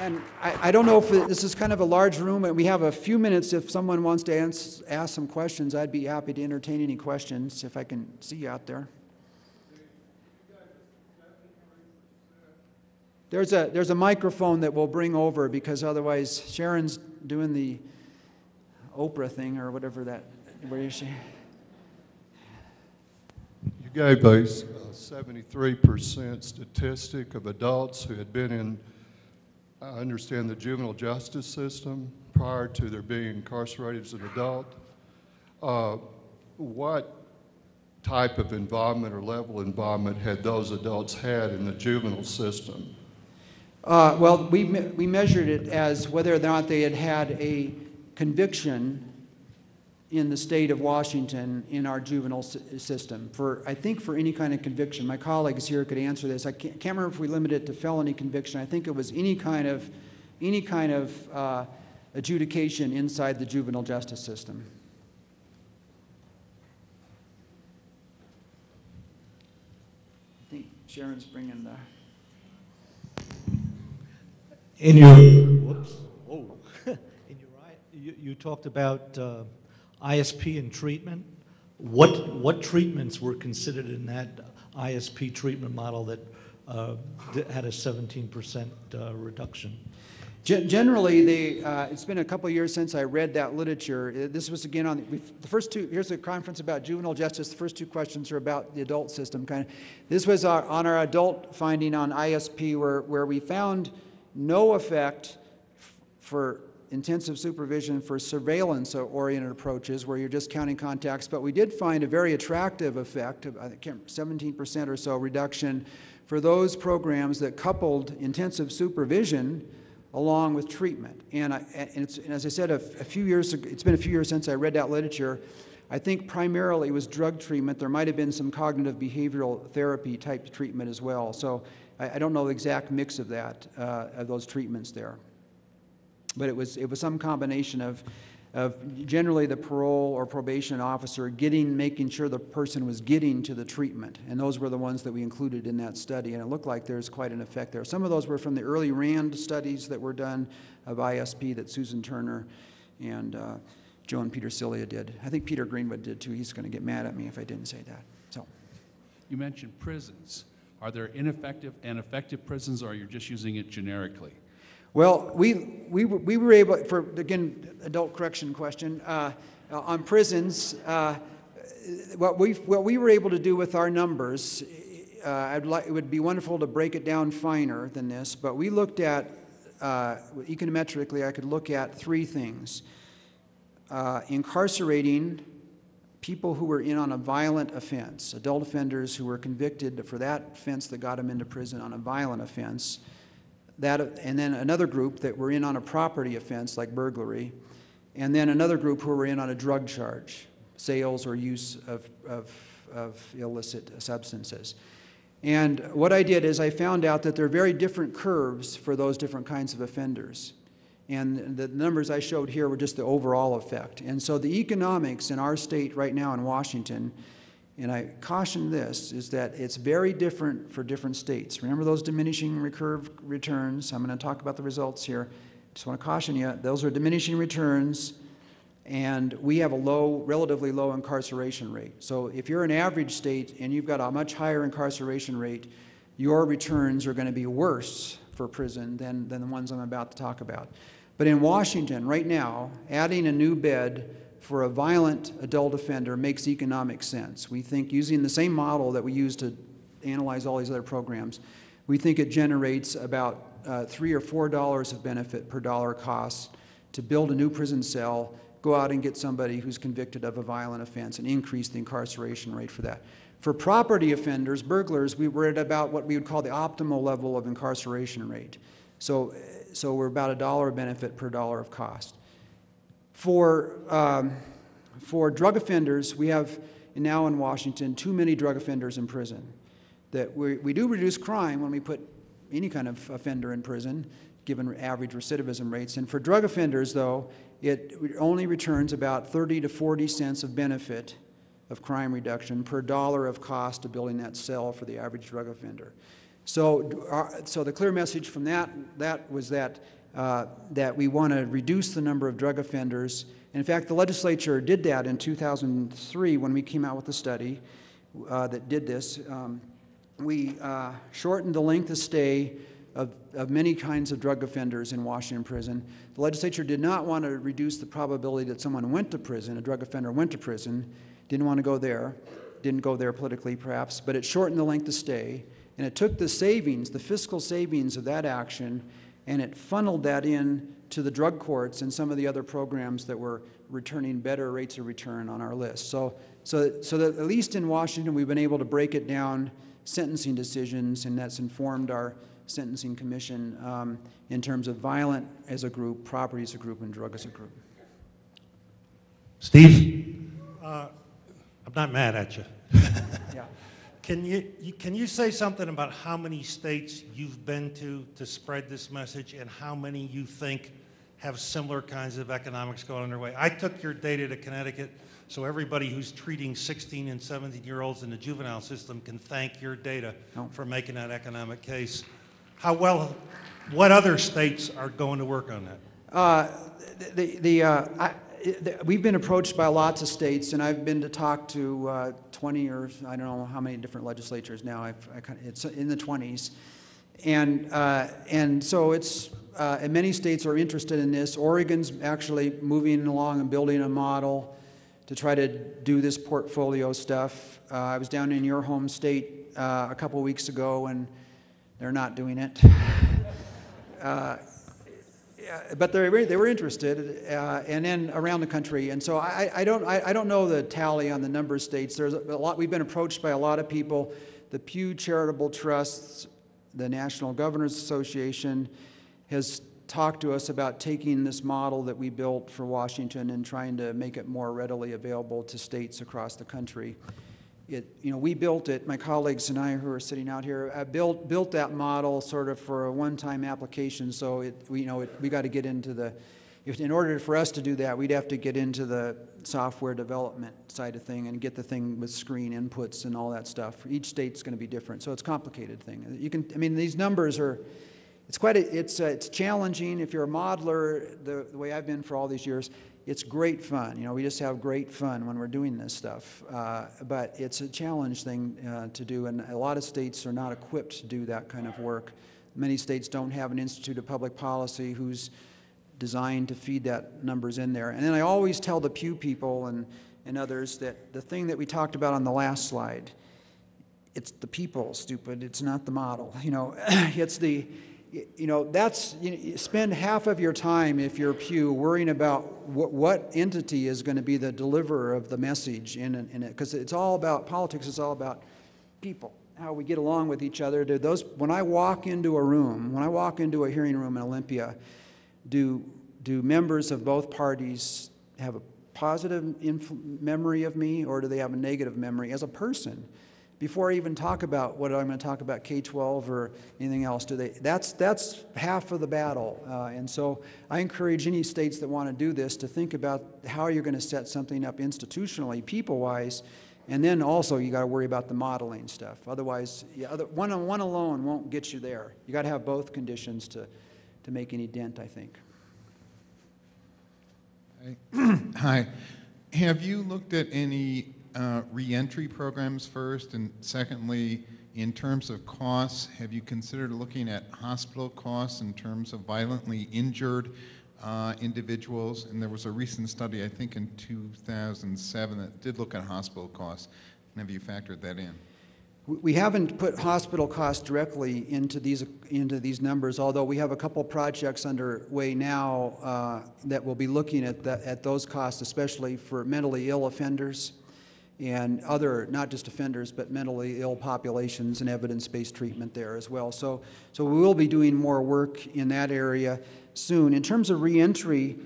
And I don't know if this is kind of a large room, and we have a few minutes. If someone wants to ask some questions, I'd be happy to entertain any questions if I can see you out there. There's a microphone that we'll bring over because otherwise Sharon's doing the Oprah thing or whatever that. Where is she? You gave a 73% statistic of adults who had been in, I understand, the juvenile justice system prior to their being incarcerated as an adult. What type of involvement or level of involvement had those adults had in the juvenile system? Well, we measured it as whether or not they had had a conviction in the state of Washington in our juvenile system. I think for any kind of conviction. My colleagues here could answer this. I can't remember if we limited it to felony conviction. I think it was any kind of adjudication inside the juvenile justice system. I think Sharon's bringing the... In your, whoops, whoa. In your, you talked about ISP and treatment. What treatments were considered in that ISP treatment model that had a 17% reduction? Generally, it's been a couple of years since I read that literature. This was again on the first two. Here's a conference about juvenile justice. The first two questions are about the adult system. This was on our adult finding on ISP, where we found no effect for intensive supervision for surveillance-oriented approaches where you're just counting contacts, but we did find a very attractive effect, I think 17% or so reduction for those programs that coupled intensive supervision along with treatment. And as I said, it's been a few years since I read that literature. I think primarily it was drug treatment. There might have been some cognitive behavioral therapy type treatment as well. So I don't know the exact mix of that, of those treatments there. But it was some combination of generally the parole or probation officer making sure the person was getting to the treatment. And those were the ones that we included in that study. And it looked like there's quite an effect there. Some of those were from the early RAND studies that were done of ISP that Susan Turner and Joan Petersilia did. I think Peter Greenwood did too. He's going to get mad at me if I didn't say that. So, you mentioned prisons. Are there ineffective and effective prisons, or you're just using it generically? Well, we were able, for, again, adult correction question, on prisons, what we were able to do with our numbers, it would be wonderful to break it down finer than this, but we looked at, econometrically, I could look at three things. Incarcerating people who were in on a violent offense, adult offenders who were convicted for that offense that got them into prison on a violent offense, and then another group that were in on a property offense like burglary, and then another group who were in on a drug charge, sales or use of illicit substances. And what I did is I found out that there are very different curves for those different kinds of offenders. And the numbers I showed here were just the overall effect. And so the economics in our state right now in Washington, and I caution this, is that it's very different for different states. Remember those diminishing returns? I'm going to talk about the results here. Just want to caution you, those are diminishing returns, and we have a relatively low incarceration rate. So if you're an average state and you've got a much higher incarceration rate, your returns are going to be worse for prison than the ones I'm about to talk about. But in Washington, right now, adding a new bed for a violent adult offender makes economic sense. We think using the same model that we use to analyze all these other programs, we think it generates about $3 or $4 of benefit per dollar cost to build a new prison cell, go out and get somebody who's convicted of a violent offense and increase the incarceration rate for that. For property offenders, burglars, we were at about what we would call the optimal level of incarceration rate. So we're about $1 benefit per dollar of cost. For drug offenders, we have now in Washington too many drug offenders in prison. That we do reduce crime when we put any kind of offender in prison, given average recidivism rates. And for drug offenders, though, it only returns about 30 to 40 cents of benefit of crime reduction per dollar of cost of building that cell for the average drug offender. So the clear message from that was that we want to reduce the number of drug offenders. In fact, the legislature did that in 2003 when we came out with a study that did this. We shortened the length of stay of many kinds of drug offenders in Washington prison. The legislature did not want to reduce the probability that someone went to prison, a drug offender went to prison, didn't want to go there, didn't go there politically perhaps, but it shortened the length of stay, and it took the savings, the fiscal savings of that action, and it funneled that in to the drug courts and some of the other programs that were returning better rates of return on our list. So that at least in Washington, we've been able to break it down, sentencing decisions, and that's informed our Sentencing Commission in terms of violent as a group, property as a group, and drug as a group. Steve? I'm not mad at you. Yeah. Can you say something about how many states you've been to spread this message and how many you think have similar kinds of economics going underway? I took your data to Connecticut, so everybody who's treating 16 and 17-year-olds in the juvenile system can thank your data for making that economic case. What other states are going to work on that? We've been approached by lots of states, and I've been to talk to 20 or I don't know how many different legislatures now. It's in the 20s, and so it's and many states are interested in this. Oregon's actually moving along and building a model to try to do this portfolio stuff. I was down in your home state a couple weeks ago, and they're not doing it. But they were interested, and then around the country. And so I don't know the tally on the number of states. There's a lot. We've been approached by a lot of people. The Pew Charitable Trusts, the National Governors Association, has talked to us about taking this model that we built for Washington and trying to make it more readily available to states across the country. We built it, my colleagues and I who are sitting out here, built that model sort of for a one-time application. So we got to get into in order for us to do that, we'd have to get into the software development side of thing and get the thing with screen inputs and all that stuff. Each state's going to be different, so it's a complicated thing. These numbers are, it's challenging. If you're a modeler, the way I've been for all these years, it's great fun. We just have great fun when we're doing this stuff. But it's a challenge thing to do, and a lot of states are not equipped to do that kind of work. Many states don't have an Institute of Public Policy who's designed to feed that numbers in there. And then I always tell the Pew people and others that the thing that we talked about on the last slide, it's the people, stupid. It's not the model. It's the... you spend half of your time, if you're Pew, worrying about what entity is going to be the deliverer of the message in it, because it's all about politics. It's all about people, how we get along with each other. When I walk into a room, when I walk into a hearing room in Olympia, do members of both parties have a positive memory of me, or do they have a negative memory as a person? Before I even talk about what I'm going to talk about, K-12 or anything else, that's half of the battle. And so I encourage any states that want to do this to think about how you're going to set something up institutionally, people-wise, and then also you got to worry about the modeling stuff. Otherwise, one alone won't get you there. You got to have both conditions to make any dent, I think. Hi. Have you looked at any reentry programs first? And secondly, in terms of costs, have you considered looking at hospital costs in terms of violently injured individuals? And there was a recent study, I think in 2007, that did look at hospital costs. And have you factored that in? We haven't put hospital costs directly into these numbers, although we have a couple projects underway now that will be looking at those costs, especially for mentally ill offenders and other, not just offenders, but mentally ill populations and evidence-based treatment there as well. So we will be doing more work in that area soon. In terms of reentry,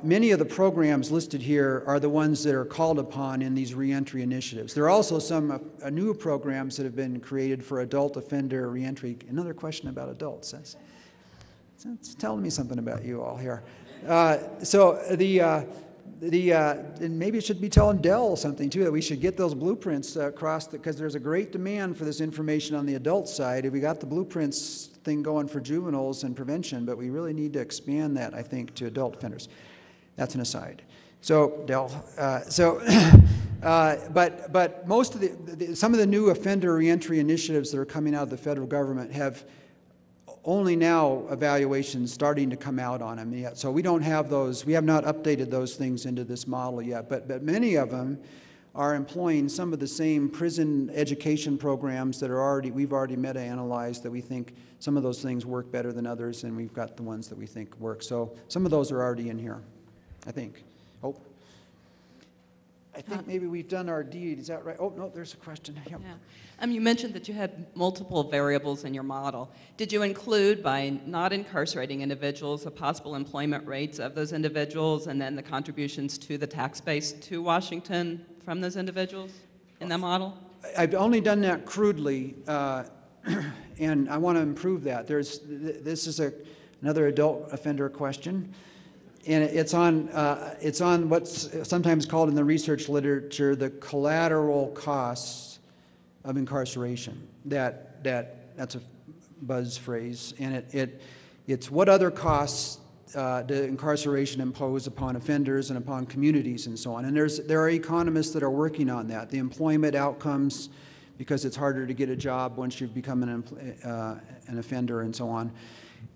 many of the programs listed here are the ones that are called upon in these reentry initiatives. There are also some new programs that have been created for adult offender reentry. Another question about adults. It's telling me something about you all here. And maybe it should be telling Dell something too, that we should get those blueprints across, because there's a great demand for this information on the adult side. We got the blueprints thing going for juveniles and prevention, but we really need to expand that, I think, to adult offenders. That's an aside. So, Dell, but most of some of the new offender reentry initiatives that are coming out of the federal government have only now evaluations starting to come out on them yet. So we don't have those, we have not updated those things into this model yet, but many of them are employing some of the same prison education programs that are we've already meta-analyzed, that we think some of those things work better than others, and we've got the ones that we think work. So some of those are already in here, I think. Oh, I think maybe we've done our deed. Is that right? Oh, no, there's a question. Yep. Yeah. You mentioned that you had multiple variables in your model. Did you include, by not incarcerating individuals, the possible employment rates of those individuals and then the contributions to the tax base to Washington from those individuals in that model? I've only done that crudely, and I want to improve that. This is another adult offender question. And it's on what's sometimes called in the research literature the collateral costs of incarceration. That's a buzz phrase, and it's what other costs does incarceration impose upon offenders and upon communities and so on. And there are economists that are working on that. The employment outcomes, because it's harder to get a job once you've become an offender and so on.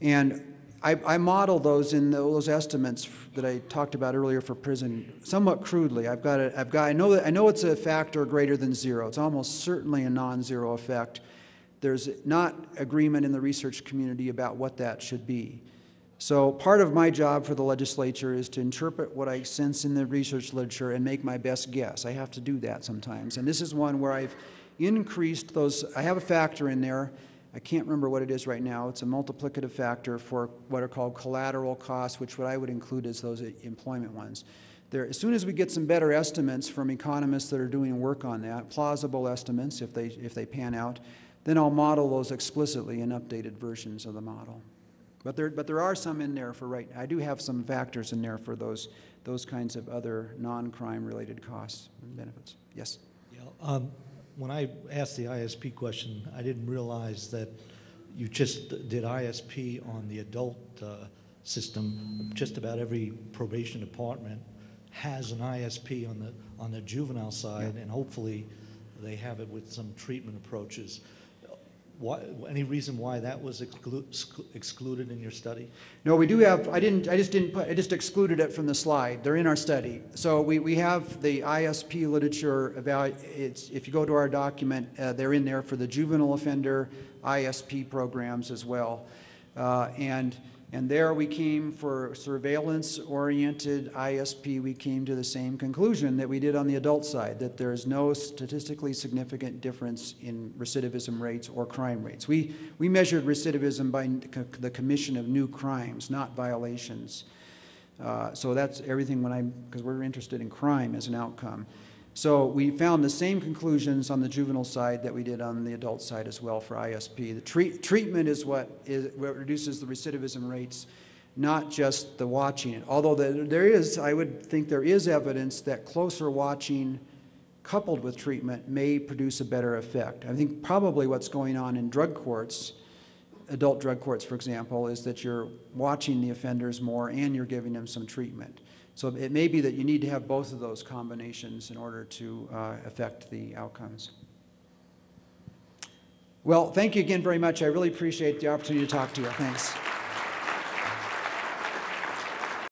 And I model those in those estimates that I talked about earlier for prison somewhat crudely. I know it's a factor greater than zero. It's almost certainly a non-zero effect. There's not agreement in the research community about what that should be. So part of my job for the legislature is to interpret what I sense in the research literature and make my best guess. I have to do that sometimes. And this is one where I've increased those. I have a factor in there. I can't remember what it is right now. It's a multiplicative factor for what are called collateral costs, which what I would include as those employment ones. As soon as we get some better estimates from economists that are doing work on that, plausible estimates if they pan out, then I'll model those explicitly in updated versions of the model. But there are some in there for right. I do have some factors in there for those kinds of other non-crime related costs and benefits. Yes. Yeah. When I asked the ISP question, I didn't realize that you just did ISP on the adult system. Just about every probation department has an ISP on the juvenile side, yeah. And hopefully they have it with some treatment approaches. Any reason why that was excluded in your study? No, we do have. I just excluded it from the slide. They're in our study. So we have the ISP literature. If you go to our document, they're in there for the juvenile offender ISP programs as well. And there we came for surveillance-oriented ISP, we came to the same conclusion that we did on the adult side, that there is no statistically significant difference in recidivism rates or crime rates. We measured recidivism by the commission of new crimes, not violations. So that's everything because we're interested in crime as an outcome. So we found the same conclusions on the juvenile side that we did on the adult side as well for ISP. The treatment is what reduces the recidivism rates, not just the watching it. Although I would think there is evidence that closer watching coupled with treatment may produce a better effect. I think probably what's going on in drug courts, adult drug courts, for example, is that you're watching the offenders more and you're giving them some treatment. So it may be that you need to have both of those combinations in order to affect the outcomes. Well, thank you again very much. I really appreciate the opportunity to talk to you. Thanks.